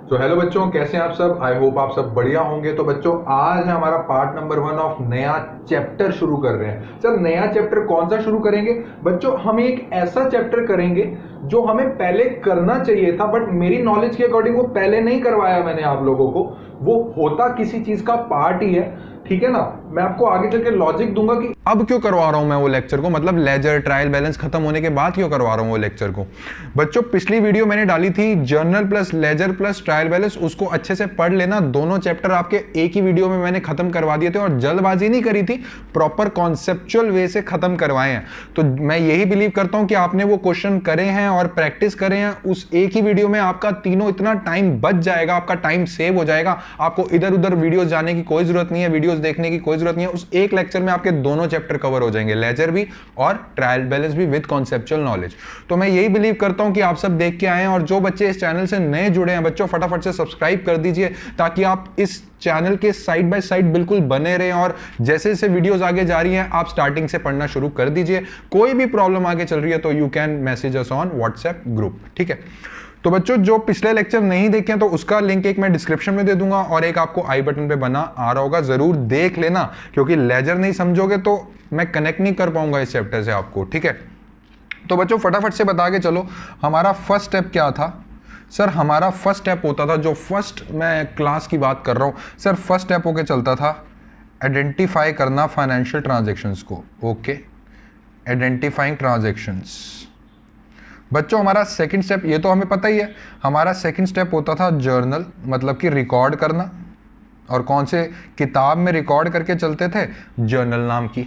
तो हेलो बच्चों, कैसे हैं आप सब। आई होप आप सब बढ़िया होंगे। तो बच्चों, आज है हमारा पार्ट नंबर 1 ऑफ नया चैप्टर शुरू कर रहे हैं। सर, नया चैप्टर कौन सा शुरू करेंगे? बच्चों, हम एक ऐसा चैप्टर करेंगे जो हमें पहले करना चाहिए था, बट मेरी नॉलेज के अकॉर्डिंग वो पहले नहीं करवाया मैंने आप लोगों को। वो होता किसी चीज का पार्ट ही है, ठीक है ना। मैं आपको आगे चल के लॉजिक दूंगा कि अब क्यों करवा रहा हूं मैं वो लेक्चर को, मतलब लेजर ट्रायल बैलेंस खत्म होने के बाद क्यों करवा रहा हूं वो लेक्चर को। बच्चों, पिछली वीडियो मैंने डाली थी journal plus ledger plus trial balance, उसको अच्छे से पढ़ लेना। दोनों चैप्टर आपके एक ही वीडियो में मैंने खत्म करवा दिए थे और जल्दबाजी नहीं करी थी, प्रॉपर कॉन्सेप्चुअल वे से खत्म करवाए हैं। तो मैं यही बिलीव करता हूं कि आपने वो क्वेश्चन करे हैं और प्रैक्टिस करे हैं, उस एक ही वीडियो में आपका तीनों इतना टाइम बच जाएगा, आपका टाइम सेव हो जाएगा। आपको इधर उधर वीडियोस जाने की कोई जरूरत नहीं है, वीडियोस देखने की कोई जरूरत नहीं है। उस एक लेक्चर में आपके दोनों चैप्टर कवर हो जाएंगे, लेजर भी और ट्रायल बैलेंस भी विद कॉन्सेप्चुअल नॉलेज। तो मैं यही बिलीव करता हूं कि आप सब देख के आए हैं, और जो बच्चे इस चैनल से नए जुड़े हैं बच्चों, फटाफट से सब्सक्राइब कर दीजिए ताकि आप इस चैनल के साइड बाय साइड बिल्कुल बने रहें, और जैसे जैसे वीडियोस आगे जा रही हैं आप स्टार्टिंग से पढ़ना शुरू कर दीजिए। कोई भी प्रॉब्लम आगे चल रही है तो you can message us on WhatsApp group, ठीक है। तो बच्चों, जो पिछले लेक्चर नहीं देखे तो उसका लिंक एक मैं डिस्क्रिप्शन में दे दूंगा और एक आपको आई बटन पे बना आ रहा होगा, जरूर देख लेना, क्योंकि लेजर नहीं समझोगे तो मैं कनेक्ट नहीं कर पाऊंगा इस चैप्टर से आपको, ठीक है। तो बच्चों, फटाफट से बता के चलो, हमारा फर्स्ट स्टेप क्या था। सर, हमारा फर्स्ट स्टेप होता था, जो फर्स्ट मैं क्लास की बात कर रहा हूं सर, फर्स्ट स्टेप होके चलता था आइडेंटिफाई करना फाइनेंशियल ट्रांजैक्शंस को। Okay, identifying transactions. बच्चों, हमारा सेकंड स्टेप, ये तो हमें पता ही है, हमारा सेकंड स्टेप होता था जर्नल, मतलब कि रिकॉर्ड करना। और कौन से किताब में रिकॉर्ड करके चलते थे? जर्नल नाम की।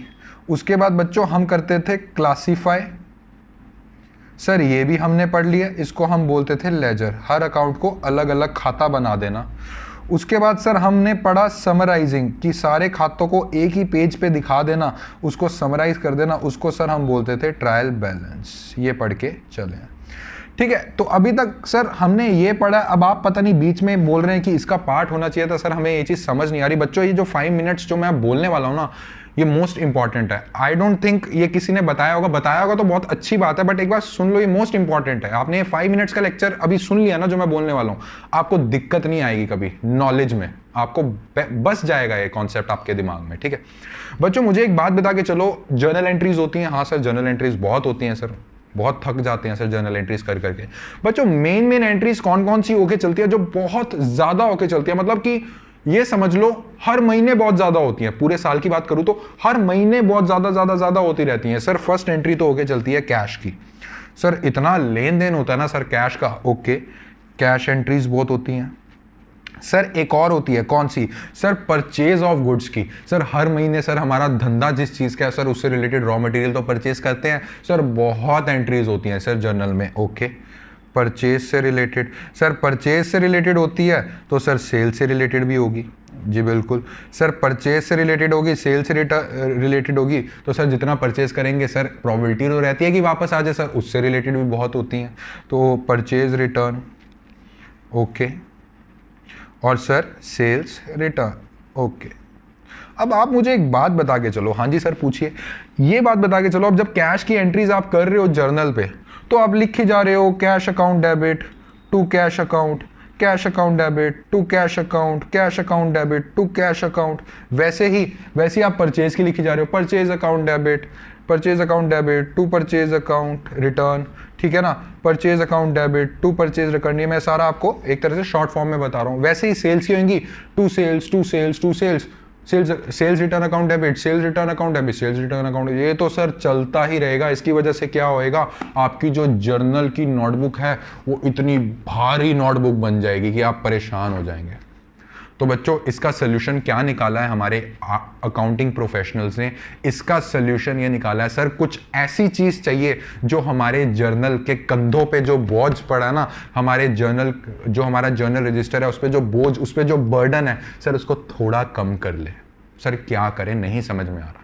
उसके बाद बच्चों हम करते थे क्लासीफाई। सर, ये भी हमने पढ़ लिया, इसको हम बोलते थे लेजर, हर अकाउंट को अलग अलग खाता बना देना। उसके बाद सर हमने पढ़ा समराइजिंग, कि सारे खातों को एक ही पेज पे दिखा देना, उसको समराइज कर देना, उसको सर हम बोलते थे ट्रायल बैलेंस। ये पढ़ के चले, ठीक है। तो अभी तक सर हमने ये पढ़ा। अब आप पता नहीं बीच में बोल रहे हैं कि इसका पार्ट होना चाहिए था। सर, हमें ये चीज़ समझ नहीं आ रही। बच्चों, ये जो 5 मिनट्स जो मैं बोलने वाला हूँ ना, ये मोस्ट इंपॉर्टेंट है। आई डोंट थिंक ये किसी ने बताया होगा तो बहुत अच्छी बात है, बट एक बार सुन लो, ये मोस्ट इंपॉर्टेंट है। आपने ये 5 मिनट्स का लेक्चर अभी सुन लिया ना, जो मैं बोलने वाला हूँ, आपको दिक्कत नहीं आएगी कभी नॉलेज में, आपको बस जाएगा ये कॉन्सेप्ट आपके दिमाग में, ठीक है। बच्चों, मुझे एक बात बता के चलो, जर्नल एंट्रीज होती हैं। हाँ सर, जर्नल एंट्रीज बहुत होती हैं सर, बहुत थक जाते हैं सर जर्नल एंट्रीज कर करके। बच्चों, मेन एंट्रीज कौन कौन सी होके चलती है, जो बहुत ज्यादा होके चलती है, मतलब कि ये समझ लो हर महीने बहुत ज्यादा होती है। पूरे साल की बात करूं तो हर महीने बहुत ज्यादा होती रहती है। सर, फर्स्ट एंट्री तो होके चलती है कैश की। सर, इतना लेन देन होता है ना सर कैश का। ओके, कैश एंट्रीज बहुत होती हैं। सर, एक और होती है, कौन सी? सर, परचेज ऑफ गुड्स की। सर, हर महीने सर हमारा धंधा जिस चीज़ का है सर, उससे रिलेटेड रॉ मटेरियल तो परचेज करते हैं सर, बहुत एंट्रीज होती हैं सर जर्नल में। ओके, परचेज से रिलेटेड। सर, परचेज से रिलेटेड होती है तो सर सेल से रिलेटेड भी होगी। जी बिल्कुल सर, परचेज से रिलेटेड होगी, सेल से रिलेटेड होगी, तो सर जितना परचेज करेंगे सर प्रोबेबिलिटी तो रहती है कि वापस आ जाए सर, उससे रिलेटेड भी बहुत होती हैं। तो परचेज रिटर्न, ओके, और सर सेल्स रिटर्न। ओके, अब आप मुझे एक बात बता के चलो। हाँ जी सर, पूछिए। ये बात बता के चलो, अब जब कैश की एंट्रीज आप कर रहे हो जर्नल पे, तो आप लिखे जा रहे हो cash account debit to cash account, cash account debit to cash account, cash account debit to cash account. वैसे ही आप परचेज की लिखे जा रहे हो, purchase account debit, purchase account debit to purchase account return, ठीक है ना। Purchase account debit to purchase return, ये मैं सारा आपको एक तरह से शॉर्ट फॉर्म में बता रहा हूँ। वैसे ही सेल्स की होंगी, to sales to sales to sales, sales return account debit, sales return account debit, sales return account. ये तो सर चलता ही रहेगा। इसकी वजह से क्या होएगा, आपकी जो जर्नल की नोटबुक है वो इतनी भारी नोटबुक बन जाएगी कि आप परेशान हो जाएंगे। तो बच्चों, इसका सोल्यूशन क्या निकाला है हमारे अकाउंटिंग प्रोफेशनल्स ने? इसका सोल्यूशन ये निकाला है सर, कुछ ऐसी चीज चाहिए जो हमारे जर्नल के कंधों पे जो बोझ पड़ा है ना, हमारे जर्नल, जो हमारा जर्नल रजिस्टर है उस पे जो बोझ, उस पे जो बर्डन है सर, उसको थोड़ा कम कर ले। सर, क्या करें, नहीं समझ में आ रहा।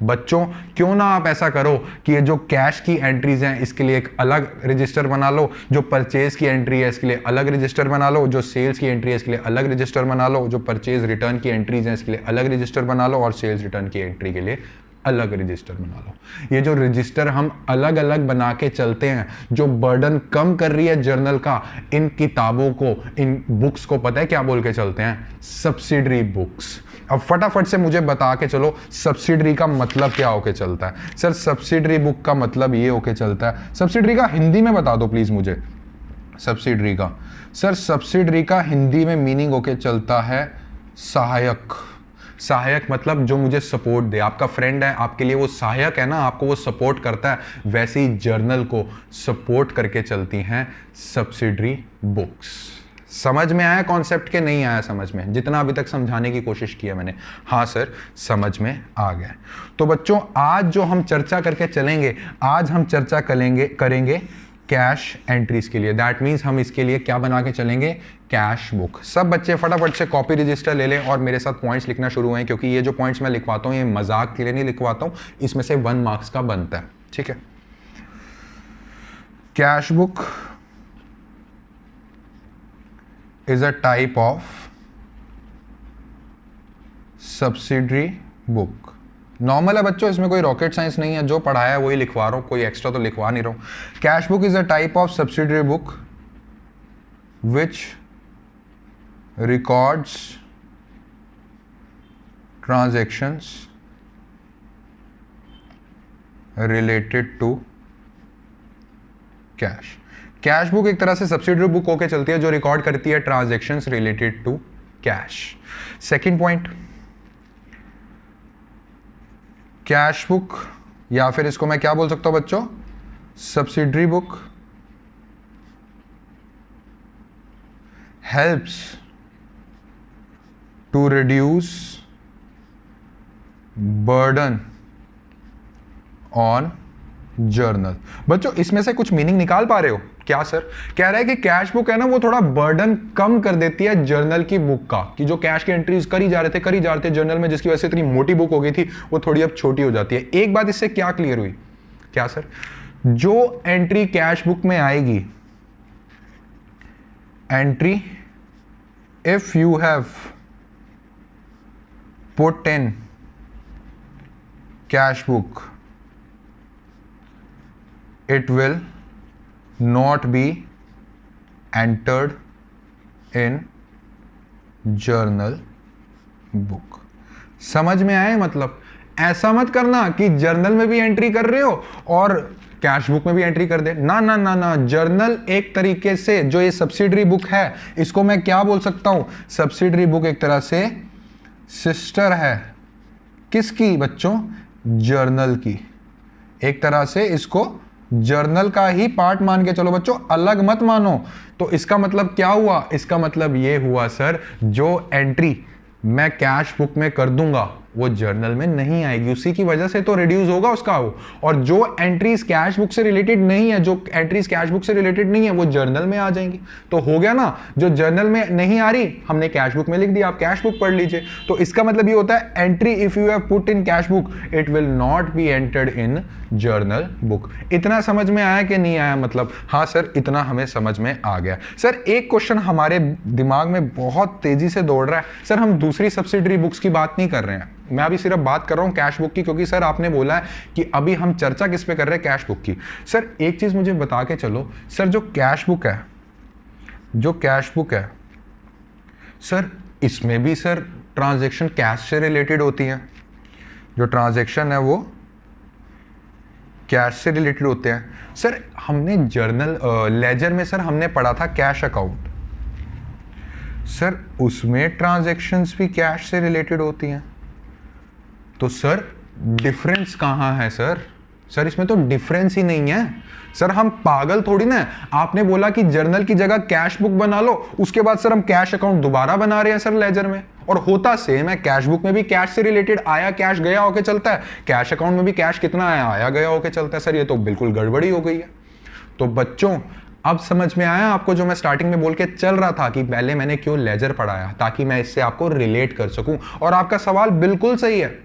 बच्चों, क्यों ना आप ऐसा करो कि ये जो कैश की एंट्रीज हैं इसके लिए एक अलग रजिस्टर बना लो, जो परचेज की एंट्री है इसके लिए अलग रजिस्टर बना लो, जो सेल्स की एंट्री है इसके लिए अलग रजिस्टर बना लो, जो परचेज रिटर्न की एंट्रीज हैं इसके लिए अलग रजिस्टर बना लो, और सेल्स रिटर्न की एंट्री के लिए अलग रजिस्टर बना लो। ये जो रजिस्टर हम अलग अलग बना के चलते हैं, जो बर्डन कम कर रही है जर्नल का, इन किताबों को, इन बुक्स को पता है क्या बोल के चलते हैं? Subsidiary books. अब फटाफट से मुझे बता के चलो सब्सिडरी का मतलब क्या होके चलता है। सर सब्सिडरी बुक का मतलब ये होके चलता है, सब्सिडरी का हिंदी में बता दो प्लीज मुझे। सब्सिडरी का, सर सब्सिडरी का हिंदी में मीनिंग होके चलता है सहायक। सहायक मतलब जो मुझे सपोर्ट दे। आपका फ्रेंड है, आपके लिए वो सहायक है ना, आपको वो सपोर्ट करता है, वैसे ही जर्नल को सपोर्ट करके चलती हैं सब्सिडरी बुक्स। समझ में आया कॉन्सेप्ट के नहीं आया समझ में? जितना अभी तक समझाने की कोशिश की है मैंने, हाँ सर समझ में आ गया। तो बच्चों आज जो हम चर्चा करके चलेंगे, आज हम चर्चा करेंगे कैश एंट्रीज के लिए। दैट मीन्स हम इसके लिए क्या बना के चलेंगे? Cash book. सब बच्चे फटाफट से कॉपी रजिस्टर ले लें और मेरे साथ पॉइंट्स लिखना शुरू हुए, क्योंकि ये जो पॉइंट्स मैं लिखवाता हूँ ये मजाक के लिए नहीं लिखवाता हूँ, इसमें से 1 मार्क्स का बनता है, ठीक है। Cash book is a type of subsidiary book। Normal है बच्चों, इसमें कोई रॉकेट साइंस नहीं है, जो पढ़ाया है वही लिखवा रहा हूं, कोई एक्स्ट्रा तो लिखवा नहीं रहा हूं। Cash book is a type of subsidiary book which records transactions related to cash. Cash book एक तरह से सब्सिडियरी बुक होके चलती है जो रिकॉर्ड करती है transactions related to cash. Second point, cash book, या फिर इसको मैं क्या बोल सकता हूं बच्चों? Subsidiary book helps to reduce burden on journal. बच्चों इसमें से कुछ मीनिंग निकाल पा रहे हो क्या? सर कह रहा है कि कैश बुक है ना, वो थोड़ा बर्डन कम कर देती है जर्नल की बुक का, कि जो कैश के एंट्रीज करी जा रहे थे जर्नल में, जिसकी वजह से इतनी मोटी बुक हो गई थी, वो थोड़ी अब छोटी हो जाती है। एक बात इससे क्या क्लियर हुई? क्या सर? जो एंट्री कैश बुक में आएगी, entry if you have put in cash book, it will not be entered in journal book। समझ में आए? मतलब ऐसा मत करना कि जर्नल में भी एंट्री कर रहे हो और कैश बुक में भी एंट्री कर दे। ना ना ना ना, जर्नल एक तरीके से, जो ये सब्सिडियरी बुक है, इसको मैं क्या बोल सकता हूं? सब्सिडियरी बुक एक तरह से सिस्टर है किसकी बच्चों? जर्नल की। एक तरह से इसको जर्नल का ही पार्ट मान के चलो बच्चों, अलग मत मानो। तो इसका मतलब क्या हुआ? इसका मतलब ये हुआ सर, जो एंट्री मैं कैश बुक में कर दूंगा वो जर्नल में नहीं आएगी, उसी की वजह से तो रिड्यूस होगा उसका वो। और जो एंट्रीज कैश बुक से रिलेटेड नहीं है, जो एंट्रीज कैश बुक से रिलेटेड नहीं है, वो जर्नल में आ जाएंगी। तो हो गया ना, जो जर्नल में नहीं आ रही हमने कैश बुक में लिख दिया, आप कैश बुक पढ़ लीजिए। तो इसका मतलब ये होता है entry if you have put in cash book it will not be entered in journal book. इतना समझ में आया कि नहीं आया? मतलब हाँ सर, इतना हमें समझ में आ गया। सर एक क्वेश्चन हमारे दिमाग में बहुत तेजी से दौड़ रहा है, सर हम दूसरी सब्सिडियरी बुक्स की बात नहीं कर रहे हैं, मैं अभी सिर्फ बात कर रहा हूं कैश बुक की, क्योंकि सर आपने बोला है कि अभी हम चर्चा किस पे कर रहे हैं? कैश बुक की। सर एक चीज मुझे बता के चलो, सर जो कैश बुक है, जो कैश बुक है सर, इसमें भी सर ट्रांजैक्शन कैश से रिलेटेड होती हैं। जो ट्रांजैक्शन है वो कैश से रिलेटेड होते हैं। सर हमने जर्नल लेजर में सर हमने पढ़ा था कैश अकाउंट, सर उसमें ट्रांजैक्शंस भी कैश से रिलेटेड होती हैं। तो सर डिफरेंस कहां है सर? सर इसमें तो डिफरेंस ही नहीं है। सर हम पागल थोड़ी ना, आपने बोला कि जर्नल की जगह कैश बुक बना लो, उसके बाद सर हम कैश अकाउंट दोबारा बना रहे हैं सर लेजर में, और होता सेम है। कैश बुक में भी कैश से रिलेटेड आया कैश गया होके चलता है, कैश अकाउंट में भी कैश कितना आया आया गया होके चलता है। सर ये तो बिल्कुल गड़बड़ी हो गई है। तो बच्चों अब समझ में आया आपको जो मैं स्टार्टिंग में बोल के चल रहा था कि पहले मैंने क्यों लेजर पढ़ाया, ताकि मैं इससे आपको रिलेट कर सकूं। और आपका सवाल बिल्कुल सही है,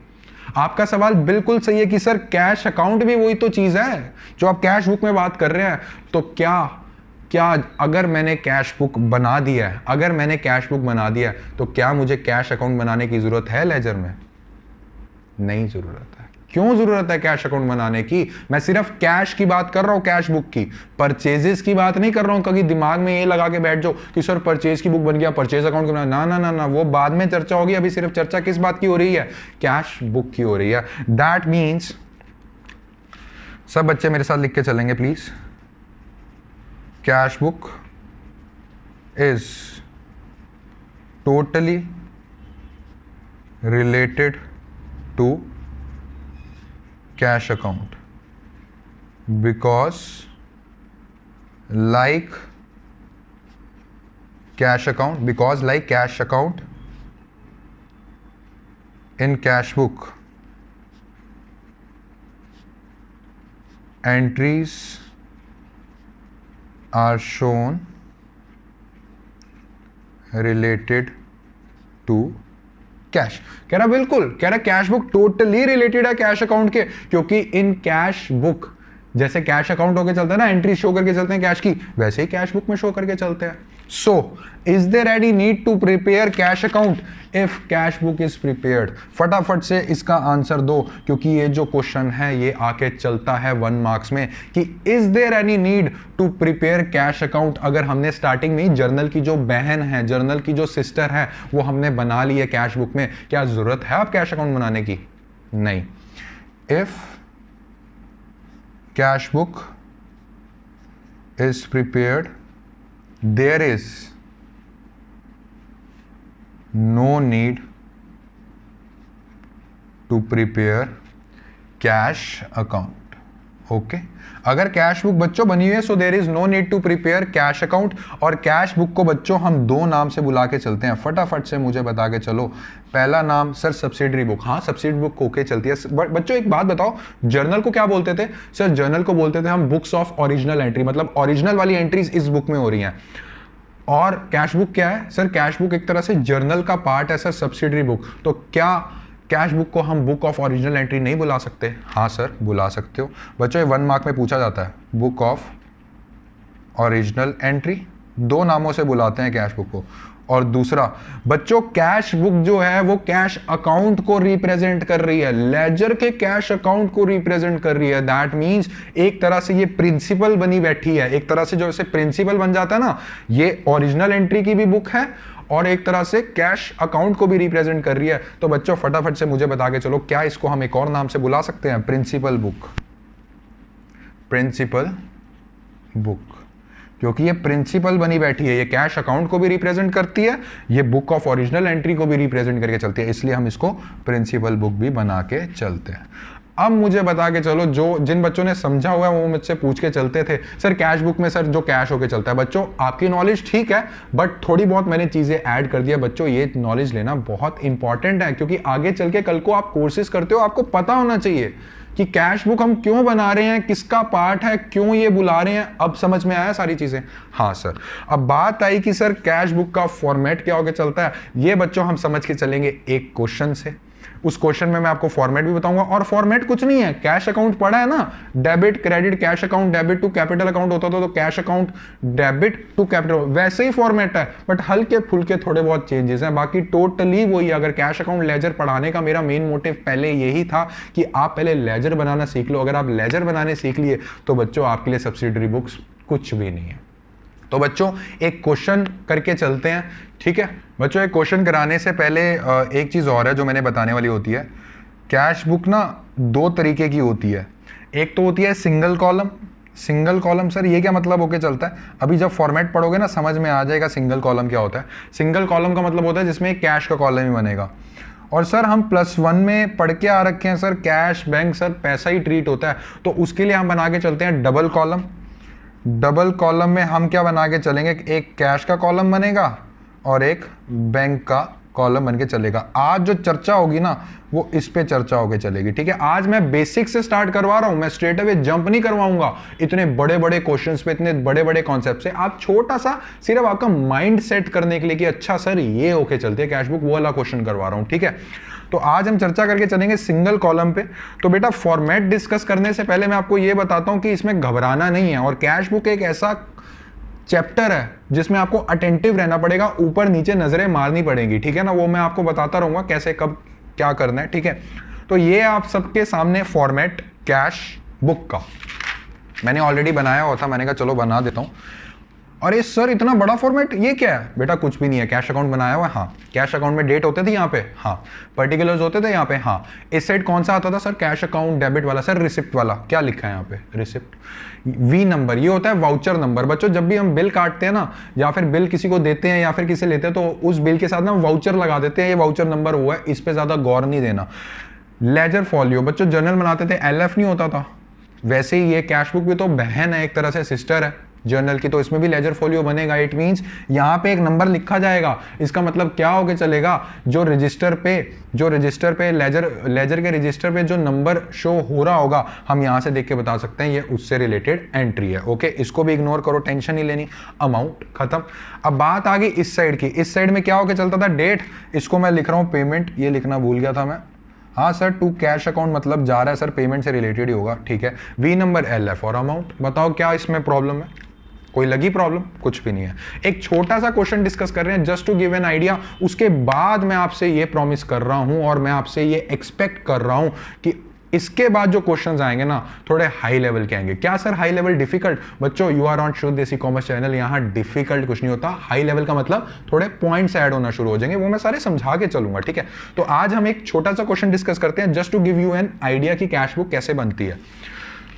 आपका सवाल बिल्कुल सही है कि सर कैश अकाउंट भी वही तो चीज है जो आप कैश बुक में बात कर रहे हैं। तो क्या अगर मैंने कैश बुक बना दिया है, अगर मैंने कैश बुक बना दिया है, तो क्या मुझे कैश अकाउंट बनाने की जरूरत है लेजर में? नहीं जरूरत है। क्यों जरूरत है कैश अकाउंट बनाने की? मैं सिर्फ कैश की बात कर रहा हूं, कैश बुक की, परचेजेस की बात नहीं कर रहा हूं। कभी दिमाग में ये लगा के बैठ जाओ कि सर परचेज की बुक बन गया, परचेज अकाउंट की ना ना ना ना, वो बाद में चर्चा होगी। अभी सिर्फ चर्चा किस बात की हो रही है? कैश बुक की हो रही है। दैट मीन्स, सब बच्चे मेरे साथ लिख के चलेंगे please, cash book is totally related to cash account because like cash account in cash book entries are shown related to cash. कह रहा बिल्कुल, कह रहा कैश बुक टोटली रिलेटेड है कैश अकाउंट के, क्योंकि इन कैश बुक जैसे cash account होकर चलता है ना, एंट्री शो करके चलते हैं कैश की, वैसे ही कैश बुक में शो करके चलते हैं। So is there any need to prepare cash account if cash book is prepared? फटाफट से इसका आंसर दो, क्योंकि ये जो क्वेश्चन है ये आके चलता है 1 मार्क्स में कि is there any need to prepare cash account. अगर हमने स्टार्टिंग में जर्नल की जो बहन है, जर्नल की जो सिस्टर है, वो हमने बना ली है कैश बुक में, क्या जरूरत है आप कैश अकाउंट बनाने की? नहीं। If cash book is prepared, there is no need to prepare cash account. Okay, अगर कैश बुक बच्चों बनी हुई है so there is no need to prepare cash account. और कैश बुक को बच्चों हम 2 नाम से बुला के चलते हैं, फटाफट से मुझे बता के चलो। पहला नाम सर सब्सिडरी बुक, हाँ सब्सिडरी बुक होके चलती है। बच्चों एक बात बताओ, जर्नल को क्या बोलते थे? सर जर्नल को बोलते थे हम बुक्स ऑफ ओरिजिनल एंट्री, मतलब ओरिजिनल वाली एंट्रीज इस बुक में हो रही हैं। और कैश बुक क्या है? सर कैश बुक एक तरह से जर्नल का पार्ट है सर, सब्सिडरी बुक। तो क्या कैश बुक को हम बुक ऑफ ओरिजिनल एंट्री नहीं बुला सकते? हाँ सर बुला सकते हो। बच्चों 1 मार्क में पूछा जाता है, बुक ऑफ ओरिजिनल एंट्री 2 नामों से बुलाते हैं कैश बुक को। और दूसरा बच्चों, कैश बुक जो है वो कैश अकाउंट को रिप्रेजेंट कर रही है, लेजर के कैश अकाउंट को रिप्रेजेंट कर रही है। दैट मींस एक तरह से ये प्रिंसिपल बनी बैठी है, एक तरह से जो ऐसे प्रिंसिपल बन जाता है ना, ये ओरिजिनल एंट्री की भी बुक है और एक तरह से कैश अकाउंट को भी रिप्रेजेंट कर रही है। तो बच्चों फटाफट से मुझे बता के चलो, क्या इसको हम एक और नाम से बुला सकते हैं? प्रिंसिपल बुक, प्रिंसिपल बुक, क्योंकि ये प्रिंसिपल बनी बैठी है, ये कैश अकाउंट को भी रिप्रेजेंट करती है, ये बुक ऑफ ओरिजिनल एंट्री को भी रिप्रेजेंट करके चलती है, इसलिए हम इसको प्रिंसिपल बुक भी बना के चलते हैं। अब मुझे बता के चलो, जो जिन बच्चों ने समझा हुआ है वो मुझसे पूछ के चलते थे, सर कैश बुक में सर जो कैश होके चलता है। बच्चों आपकी नॉलेज ठीक है, बट थोड़ी बहुत मैंने चीजें ऐड कर दिया। बच्चों ये नॉलेज लेना बहुत इंपॉर्टेंट है, क्योंकि आगे चल के कल को आप कोर्सेज करते हो, आपको पता होना चाहिए कि कैश बुक हम क्यों बना रहे हैं, किसका पार्ट है, क्यों ये बुला रहे हैं। अब समझ में आया सारी चीजें? हाँ सर। अब बात आई कि सर कैश बुक का फॉर्मेट क्या होके चलता है। ये बच्चों हम समझ के चलेंगे एक क्वेश्चन से। उस क्वेश्चन में मैं आपको फॉर्मेट भी बताऊंगा, और फॉर्मेट कुछ नहीं है, कैश अकाउंट पढ़ा है ना, debit credit, cash account debit to capital account होता था, तो cash account debit to capital, वैसे ही फॉर्मेट है, बट हल्के फुल्के थोड़े बहुत चेंजेस हैं, बाकी टोटली वही। अगर कैश अकाउंट लेजर पढ़ाने का मेरा मेन मोटिव पहले यही था कि आप पहले लेजर बनाना सीख लो। अगर आप लेजर बनाने सीख लिए तो बच्चों आपके लिए सब्सिडरी बुक्स कुछ भी नहीं है। तो बच्चों एक क्वेश्चन करके चलते हैं, ठीक है? बच्चों एक क्वेश्चन कराने से पहले एक चीज़ और है जो मैंने बताने वाली होती है। कैश बुक ना 2 तरीके की होती है, एक तो होती है single column. Single column sir ये क्या मतलब होके चलता है? अभी जब फॉर्मेट पढ़ोगे ना समझ में आ जाएगा सिंगल कॉलम क्या होता है। सिंगल कॉलम का मतलब होता है जिसमें कैश का कॉलम ही बनेगा। और सर हम +1 में पढ़ के आ रखे हैं सर, कैश बैंक सर पैसा ही ट्रीट होता है, तो उसके लिए हम बना के चलते हैं डबल कॉलम। डबल कॉलम में हम क्या बना के चलेंगे, एक कैश का कॉलम बनेगा और एक बैंक का कॉलम बन के चलेगा। आज जो चर्चा होगी ना वो इस पे चर्चा होके चलेगी, ठीक है? आज मैं बेसिक से स्टार्ट करवा रहा हूं, मैं स्ट्रेट अवे जंप नहीं करवाऊंगा इतने बड़े बड़े क्वेश्चंस पे, इतने बड़े बड़े कॉन्सेप्ट से। आप छोटा सा सिर्फ आपका माइंड सेट करने के लिए कि अच्छा सर ये होके चलते हैं कैश बुक, वो वाला क्वेश्चन करवा रहा हूं, ठीक है? तो आज हम चर्चा करके चलेंगे सिंगल कॉलम पे। तो बेटा फॉर्मेट डिस्कस करने से पहले मैं आपको ये बताता हूं कि इसमें घबराना नहीं है, और कैश बुक एक ऐसा चैप्टर है जिसमें आपको अटेंटिव रहना पड़ेगा, ऊपर नीचे नजरें मारनी पड़ेंगी, ठीक है ना? वो मैं आपको बताता रहूंगा कैसे कब क्या करना है, ठीक है? तो ये आप सबके सामने फॉर्मेट कैश बुक का मैंने ऑलरेडी बनाया हुआ था, मैंने कहा चलो बना देता हूँ। अरे सर इतना बड़ा फॉर्मेट, ये क्या है? बेटा कुछ भी नहीं है, कैश अकाउंट बनाया हुआ है। हाँ, कैश अकाउंट में डेट होते थे यहाँ पे, हाँ, पर्टिकुलर्स होते थे यहाँ पे, हाँ। इस साइड कौन सा आता था सर? कैश अकाउंट डेबिट वाला। सर रिसिप्ट वाला, क्या लिखा है यहाँ पे? रिसिप्ट। वी नंबर, ये होता है वाउचर नंबर। बच्चों जब भी हम बिल काटते हैं ना, या फिर बिल किसी को देते हैं या फिर किसी लेते हैं, तो उस बिल के साथ ना वाउचर लगा देते हैं, ये वाउचर नंबर हुआ है, इस पे ज्यादा गौर नहीं देना। लेजर फॉलियो, बच्चों जर्नल बनाते थे, एलएफ नहीं होता था, वैसे ही ये कैश बुक भी तो बहन है, एक तरह से सिस्टर है जर्नल की, तो इसमें भी लेजर फोलियो बनेगा। इट मींस यहाँ पे एक नंबर लिखा जाएगा, इसका मतलब क्या होके चलेगा, जो रजिस्टर पे लेजर के रजिस्टर पे जो नंबर शो हो रहा होगा, हम यहाँ से देख के बता सकते हैं ये उससे रिलेटेड एंट्री है। ओके, इसको भी इग्नोर करो, टेंशन नहीं लेनी, अमाउंट खत्म। अब बात आ गई इस साइड की। इस साइड में क्या होके चलता था? डेट, इसको मैं लिख रहा हूँ पेमेंट, ये लिखना भूल गया था मैं। हाँ सर, टू कैश अकाउंट मतलब जा रहा है सर, पेमेंट से रिलेटेड ही होगा, ठीक है। वी नंबर, एलएफ और अमाउंट। बताओ क्या इसमें प्रॉब्लम है? कोई लगी प्रॉब्लम? कुछ भी नहीं है। एक छोटा सा क्वेश्चन डिस्कस कर रहे हैं just to give an idea. उसके बाद मैं आपसे ये प्रॉमिस कर रहा हूं और मैं आपसे ये एक्सपेक्ट कर रहा हूं कि इसके बाद जो क्वेश्चंस आएंगे ना, थोड़े हाई लेवल के आएंगे। क्या सर हाई लेवल? डिफिकल्ट? बच्चों यू आर ऑन शुद्ध देसी कॉमर्स चैनल, यहाँ डिफिकल्ट कुछ नहीं होता। हाई लेवल का मतलब थोड़े पॉइंट्स ऐड होना शुरू हो जाएंगे, वो मैं सारे समझा के चलूंगा, ठीक है। तो आज हम एक छोटा सा क्वेश्चन डिस्कस करते हैं just to give you an idea कि कैश बुक कैसे बनती है।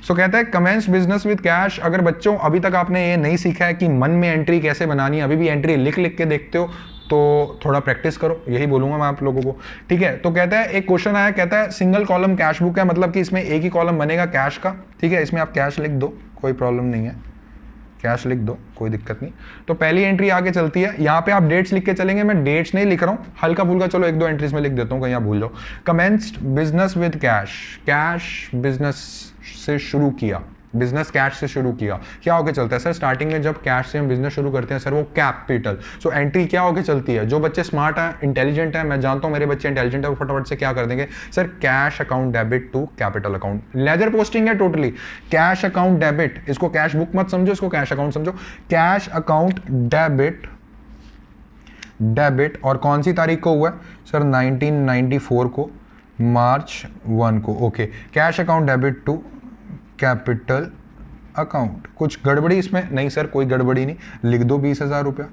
सो कहता है कमेंस बिजनेस विद कैश। अगर बच्चों अभी तक आपने ये नहीं सीखा है कि मन में एंट्री कैसे बनानी है, अभी भी एंट्री लिख लिख के देखते हो, तो थोड़ा प्रैक्टिस करो, यही बोलूंगा मैं आप लोगों को, ठीक है। तो कहता है एक क्वेश्चन आया, कहता है सिंगल कॉलम कैश बुक है, मतलब कि इसमें एक ही कॉलम बनेगा कैश का, ठीक है। इसमें आप कैश लिख दो, कोई प्रॉब्लम नहीं है, कैश लिख दो, कोई दिक्कत नहीं। तो पहली एंट्री आगे चलती है, यहाँ पे आप डेट्स लिख के चलेंगे, मैं डेट्स नहीं लिख रहा हूँ, हल्का फुल्का चलो एक दो एंट्रीज में लिख देता हूँ, कहीं आप भूल जाओ। Commenced business with cash, cash business से शुरू किया, बिजनेस कैश से शुरू किया। क्या होके चलता है सर? स्टार्टिंग में जब कैश से हम बिजनेस शुरू करते हैं सर, वो कैपिटल। सो एंट्री क्या होके चलती है? जो बच्चे स्मार्ट हैं, इंटेलिजेंट हैं, मैं जानता हूं मेरे बच्चे इंटेलिजेंट है, वो फटाफट से क्या कर देंगे sir, cash account debit to capital account. Ledger posting है टोटली, कैश अकाउंट डेबिट, इसको कैश बुक मत समझो, इसको कैश अकाउंट समझो। कैश अकाउंट डेबिट और कौन सी तारीख को हुआ है सर? 1994 को, मार्च 1 को। Okay, cash account debit to capital account. कुछ गड़बड़ी इसमें? नहीं सर, कोई गड़बड़ी नहीं, लिख दो 20,000 रुपया,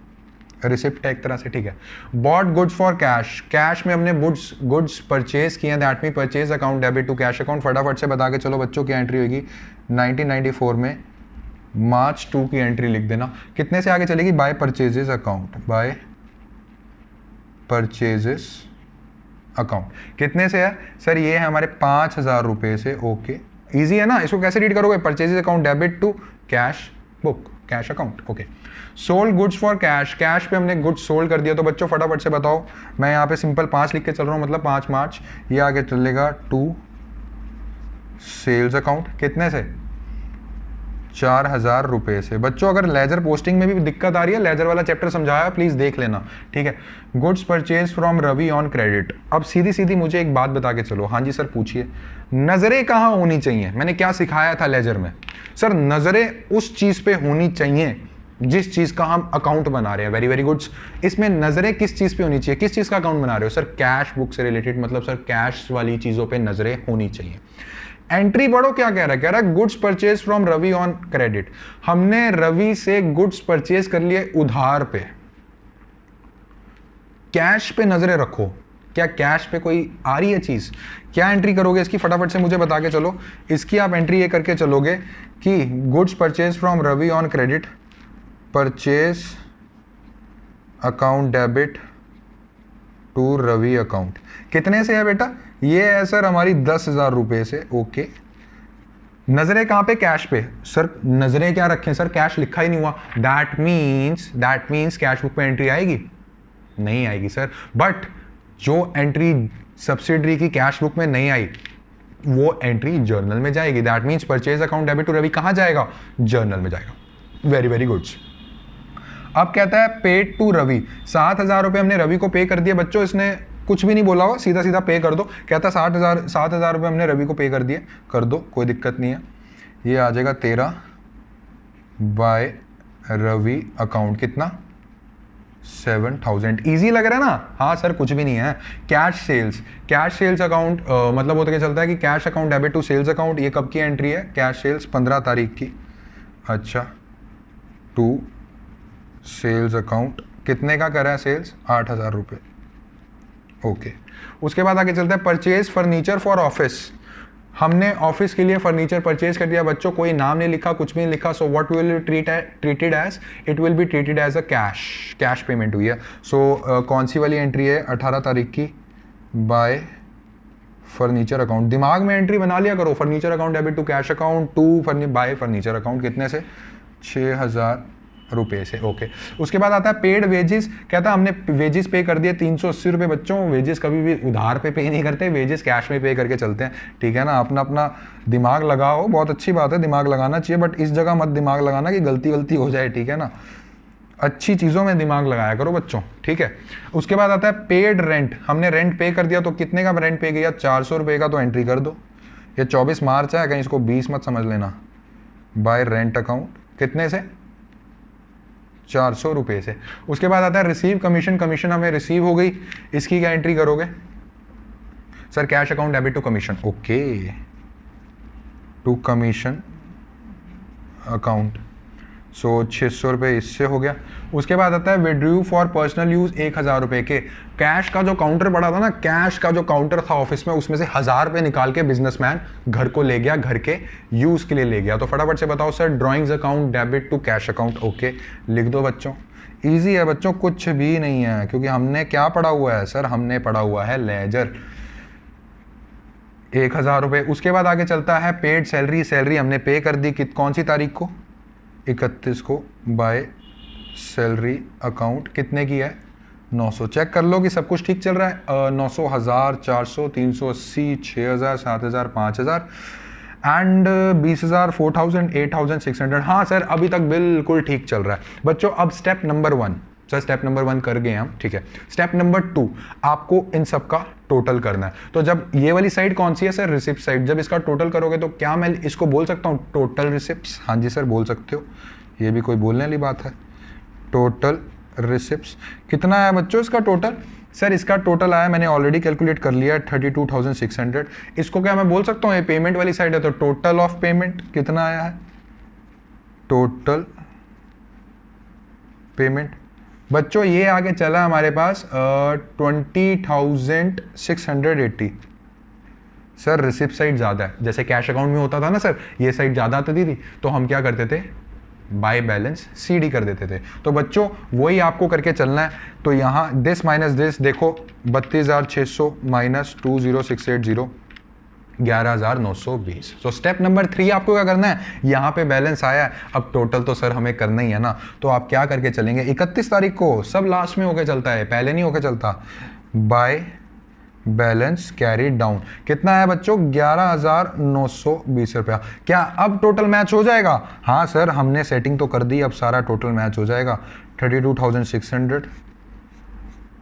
रिसिप्ट है एक तरह से, ठीक है। Bought goods for cash, cash में हमने गुड्स परचेज किए, that mean purchase account debit to cash account. फटाफट से बता के चलो बच्चों, क्या एंट्री होगी 1994 में, मार्च 2 की एंट्री लिख देना। कितने से आगे चलेगी? By purchases account, by purchases account. कितने से है सर? ये है हमारे 5,000 रुपये से। ओके, इजी है ना? इसको कैसे रीड करोगे? Purchases account debit to cash book, cash account. Okay, sold goods for cash, cash पे हमने गुड्स सोल्ड कर दिया। तो बच्चों फटाफट से बताओ, मैं यहाँ पे सिंपल 5 लिख के चल रहा हूँ, मतलब 5 मार्च। ये आगे चलेगा टू सेल्स अकाउंट, कितने से? 4,000 रुपये से। बच्चों अगर लेजर पोस्टिंग में भी दिक्कत आ रही है, लेजर वाला चैप्टर समझाया प्लीज देख लेना, ठीक है। Goods purchase from Ravi on credit. अब सीधी सीधी मुझे एक बात बता के चलो। हाँ जी सर पूछिए। नजरें कहाँ होनी चाहिए? मैंने क्या सिखाया था लेजर में सर? नजरें उस चीज पे होनी चाहिए जिस चीज का हम अकाउंट बना रहे हैं। Very very goods. इसमें नजरें किस चीज पे होनी चाहिए? किस चीज का अकाउंट बना रहे हो सर? कैश बुक से रिलेटेड, मतलब सर कैश वाली चीजों पे नजरें होनी चाहिए। एंट्री पढ़ो, क्या कह रहा है? कह रहा है goods purchase from Ravi on credit. हमने रवि से गुड्स परचेज कर लिए उधार पे। कैश पे नजरें रखो, क्या कैश पे कोई आ रही है चीज? क्या एंट्री करोगे इसकी? फटाफट से मुझे बता के चलो। इसकी आप एंट्री ये करके चलोगे कि goods purchase from Ravi on credit, purchase account debit to Ravi account. कितने से है बेटा? ये है सर हमारी 10,000 रुपये से। ओके, नजरें कहाँ पे? कैश पे। सर नजरें क्या रखें सर? कैश लिखा ही नहीं हुआ। दैट मीन्स कैश बुक पे एंट्री आएगी? नहीं आएगी सर। बट जो एंट्री सब्सिडरी की कैश बुक में नहीं आई, वो एंट्री जर्नल में जाएगी। That means purchase account debit to Ravi कहाँ जाएगा? जर्नल में जाएगा। Very very goods. अब कहता है पेड टू रवि, 7,000 रुपये हमने रवि को पे कर दिए। बच्चों इसने कुछ भी नहीं बोला हो, सीधा सीधा पे कर दो। कहता है 7,000 रुपये हमने रवि को पे कर दिए, कर दो, कोई दिक्कत नहीं है। ये आ जाएगा 13 बाय रवि अकाउंट। कितना? 7,000। इजी लग रहा है ना? हाँ सर कुछ भी नहीं है। कैश सेल्स अकाउंट मतलब होता क्या चलता है कि cash account debit to sales account. ये कब की एंट्री है? कैश सेल्स 15 तारीख की। अच्छा, टू सेल्स अकाउंट कितने का करा है सेल्स? 8,000 रुपये। ओके, उसके बाद आगे चलता है परचेज फर्नीचर फॉर ऑफिस। हमने ऑफिस के लिए फर्नीचर परचेज कर दिया बच्चों, कोई नाम नहीं लिखा, कुछ भी नहीं लिखा। So what will be treated as? It will be treated as a cash payment हुई है। सो कौन सी वाली एंट्री है? 18 तारीख की, बाय फर्नीचर अकाउंट। दिमाग में एंट्री बना लिया करो, furniture account debit to cash account to buy furniture account. कितने से? 6,000 रुपये से। ओके, उसके बाद आता है पेड वेजेस। कहता है हमने वेजेस पे कर दिए 380 रुपये। बच्चों वेजेस कभी भी उधार पे नहीं करते, वेजेस कैश में पे करके चलते हैं, ठीक है ना? अपना अपना दिमाग लगाओ, बहुत अच्छी बात है, दिमाग लगाना चाहिए, बट इस जगह मत दिमाग लगाना कि गलती हो जाए, ठीक है ना? अच्छी चीज़ों में दिमाग लगाया करो बच्चों, ठीक है? उसके बाद आता है पेड रेंट। हमने रेंट पे कर दिया, तो कितने का रेंट पे किया? 400 रुपये का, तो एंट्री कर दो। ये 24 मार्च है, कहीं इसको 20 मत समझ लेना। बाय रेंट अकाउंट कितने से? 400 रुपये से। उसके बाद आता है रिसीव कमीशन। कमीशन हमें रिसीव हो गई, इसकी क्या एंट्री करोगे? Sir cash account debit to commission. Okay, to commission account. So 600 रुपये इससे हो गया। उसके बाद आता है विड्रू फॉर पर्सनल यूज 1,000 रुपये के। कैश का जो काउंटर पड़ा था ना, कैश का जो काउंटर था ऑफिस में, उसमें से 1,000 रुपये निकाल के बिजनेसमैन घर को ले गया, घर के यूज के लिए ले गया। तो फटाफट से बताओ sir, drawings account debit to cash account. Okay, लिख दो बच्चों। ईजी है बच्चों, कुछ भी नहीं है, क्योंकि हमने क्या पढ़ा हुआ है सर? हमने पढ़ा हुआ है लेजर। 1,000 रुपये। उसके बाद आगे चलता है पेड सैलरी। सैलरी हमने पे कर दी, कौन सी तारीख को? 31 को, बाय सैलरी अकाउंट। कितने की है? 900। चेक कर लो कि सब कुछ ठीक चल रहा है। 900, 1000, 400, 380, 6,000, 7,000, 5,000 एंड 20,000, 4,000, 8,600। हाँ सर, अभी तक बिल्कुल ठीक चल रहा है बच्चों। अब step number 1, sir step number 1 कर गए हम, ठीक है। स्टेप नंबर 2, आपको इन सब का टोटल करना है। तो जब ये वाली साइड कौन सी है सर? Receipt side. जब इसका टोटल करोगे तो क्या मैं इसको बोल सकता हूँ टोटल रिसिप्ट्स? हाँ जी सर, बोल सकते हो, ये भी कोई बोलने वाली बात है। टोटल रिसिप्ट्स कितना है बच्चों इसका टोटल? सर इसका टोटल आया, मैंने ऑलरेडी कैलकुलेट कर लिया है, 32,600। इसको क्या मैं बोल सकता हूँ, ये पेमेंट वाली साइड है, तो टोटल ऑफ पेमेंट कितना आया है? टोटल पेमेंट बच्चों ये आगे चला हमारे पास 20,680। सर रिसिप्ट साइड ज़्यादा है, जैसे कैश अकाउंट में होता था ना सर, ये साइड ज़्यादा आती थी, तो हम क्या करते थे? बाय बैलेंस CD कर देते थे। तो बच्चों वही आपको करके चलना है। तो यहाँ दिस माइनस दिस, देखो 32,600 माइनस 20,680, 11,920। तो स्टेप नंबर 3 आपको क्या करना है? यहाँ पे बैलेंस आया है, अब टोटल तो सर हमें करना ही है ना, तो आप क्या करके चलेंगे? 31 तारीख को, सब लास्ट में होके चलता है, पहले नहीं होके चलता। बाय बैलेंस कैरी डाउन कितना है बच्चों? 11,920 रुपया। क्या अब टोटल मैच हो जाएगा? हाँ सर, हमने सेटिंग तो कर दी, अब सारा टोटल मैच हो जाएगा। 32,600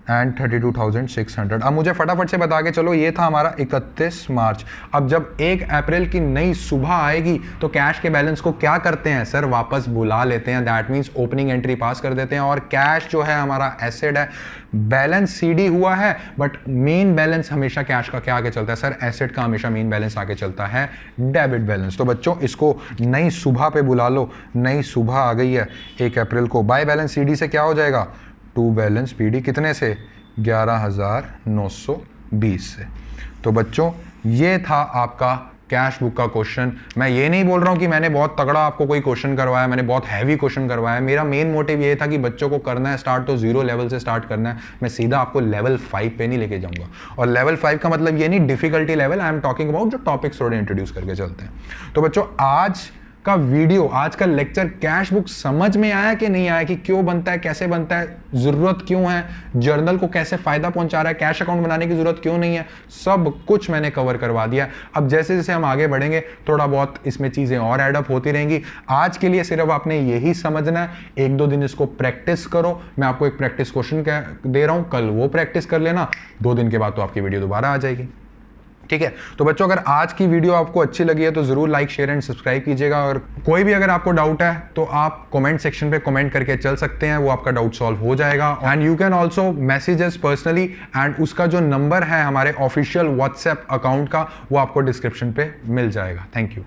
एंड 32,600। अब मुझे फटाफट से बता के चलो, ये था हमारा 31 मार्च। अब जब 1 अप्रैल की नई सुबह आएगी तो कैश के बैलेंस को क्या करते हैं सर? वापस बुला लेते हैं, दैट मीन्स ओपनिंग एंट्री पास कर देते हैं। और कैश जो है हमारा एसेट है, बैलेंस CD हुआ है, बट मेन बैलेंस हमेशा कैश का क्या आगे चलता है सर? एसेट का हमेशा मेन बैलेंस आगे चलता है, डेबिट बैलेंस। तो बच्चों इसको नई सुबह पे बुला लो, नई सुबह आ गई है 1 अप्रैल को। बाय बैलेंस CD से क्या हो जाएगा? टू बैलेंस PD कितने से? 11,920 से। तो बच्चों ये था आपका कैश बुक का क्वेश्चन। मैं ये नहीं बोल रहा हूँ कि मैंने बहुत तगड़ा आपको कोई क्वेश्चन करवाया, मैंने बहुत हैवी क्वेश्चन करवाया। मेरा मेन मोटिव ये था कि बच्चों को करना है स्टार्ट तो 0 लेवल से स्टार्ट करना है। मैं सीधा आपको लेवल 5 पे नहीं लेके जाऊंगा। और लेवल 5 का मतलब ये नहीं difficulty level, I am talking about जो टॉपिक्स थोड़े इंट्रोड्यूस करके चलते हैं। तो बच्चों आज का वीडियो, आज का लेक्चर कैश बुक समझ में आया कि नहीं आया, कि क्यों बनता है, कैसे बनता है, जरूरत क्यों है, जर्नल को कैसे फायदा पहुंचा रहा है, कैश अकाउंट बनाने की जरूरत क्यों नहीं है, सब कुछ मैंने कवर करवा दिया। अब जैसे जैसे हम आगे बढ़ेंगे थोड़ा बहुत इसमें चीजें और एडअप होती रहेंगी। आज के लिए सिर्फ आपने यही समझना है, 1-2 दिन इसको प्रैक्टिस करो। मैं आपको एक प्रैक्टिस क्वेश्चन दे रहा हूं, कल वो प्रैक्टिस कर लेना, 2 दिन के बाद तो आपकी वीडियो दोबारा आ जाएगी। ठीक है। तो बच्चों अगर आज की वीडियो आपको अच्छी लगी है तो जरूर लाइक शेयर एंड सब्सक्राइब कीजिएगा, और कोई भी अगर आपको डाउट है तो आप कमेंट सेक्शन पे कमेंट करके चल सकते हैं, वो आपका डाउट सॉल्व हो जाएगा। And you can also message us personally, and उसका जो नंबर है हमारे ऑफिशियल व्हाट्सएप अकाउंट का वो आपको डिस्क्रिप्शन पे मिल जाएगा। Thank you.